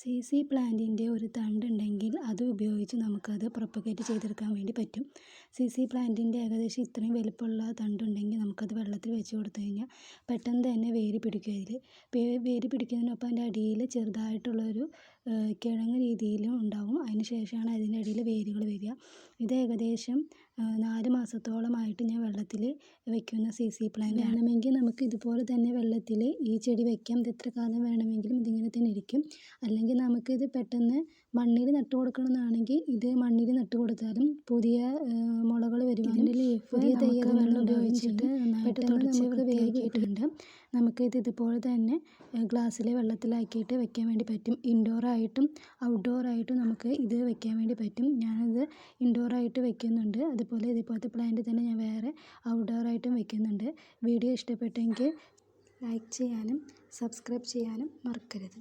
C പ്ലാന്റിൻ്റെ ഒരു തണ്ടുണ്ടെങ്കിൽ അത് ഉപയോഗിച്ച് നമുക്കത് പ്രൊപ്പഗേറ്റ് ചെയ്തെടുക്കാൻ വേണ്ടി പറ്റും. സി പ്ലാന്റിൻ്റെ ഏകദേശം ഇത്രയും വലുപ്പമുള്ള തണ്ടുണ്ടെങ്കിൽ നമുക്കത് വെള്ളത്തിൽ വെച്ച് കൊടുത്തു കഴിഞ്ഞാൽ പെട്ടെന്ന് തന്നെ വേര് പിടിക്കും. വേര് പിടിക്കുന്നതിനൊപ്പം അതിൻ്റെ അടിയിൽ ചെറുതായിട്ടുള്ളൊരു കിഴങ്ങ് രീതിയിലും ഉണ്ടാവും. അതിന് ശേഷമാണ് അതിൻ്റെ അടിയിൽ വേരുകൾ വരിക. ഇത് ഏകദേശം 4 മാസത്തോളമായിട്ട് ഞാൻ വെള്ളത്തിൽ വയ്ക്കുന്ന സി പ്ലാന്റ് വേണമെങ്കിൽ നമുക്ക് ഇതുപോലെ തന്നെ വെള്ളത്തിൽ ഈ ചെടി വയ്ക്കാം. ഇത് എത്ര കാലം വേണമെങ്കിലും ഇതിങ്ങനെ തന്നെ ഇരിക്കും. അല്ലെങ്കിൽ നമുക്കിത് പെട്ടെന്ന് മണ്ണിൽ നട്ടു കൊടുക്കണമെന്നാണെങ്കിൽ ഇത് മണ്ണിൽ നട്ടു കൊടുത്താലും പുതിയ മുളകൾ വരുവാനും പുതിയ തൈകൾ വെള്ളം ഉപയോഗിച്ചിട്ട് പെട്ടെന്ന് നമുക്ക് വേഗമായിട്ടുണ്ട്. നമുക്കിത് ഇതുപോലെ തന്നെ ഗ്ലാസ്സിൽ വെള്ളത്തിലാക്കിയിട്ട് വെക്കാൻ വേണ്ടി പറ്റും. ഇൻഡോറായിട്ടും ഔട്ട്ഡോറായിട്ടും നമുക്ക് ഇത് വെക്കാൻ വേണ്ടി പറ്റും. ഞാനത് ഇൻഡോറായിട്ട് വെക്കുന്നുണ്ട്. അതുപോലെ ഇതുപോലത്തെ പ്ലാന്റ് തന്നെ ഞാൻ വേറെ ഔട്ട്ഡോറായിട്ടും വെക്കുന്നുണ്ട്. വീഡിയോ ഇഷ്ടപ്പെട്ടെങ്കിൽ ലൈക്ക് ചെയ്യാനും സബ്സ്ക്രൈബ് ചെയ്യാനും മറക്കരുത്.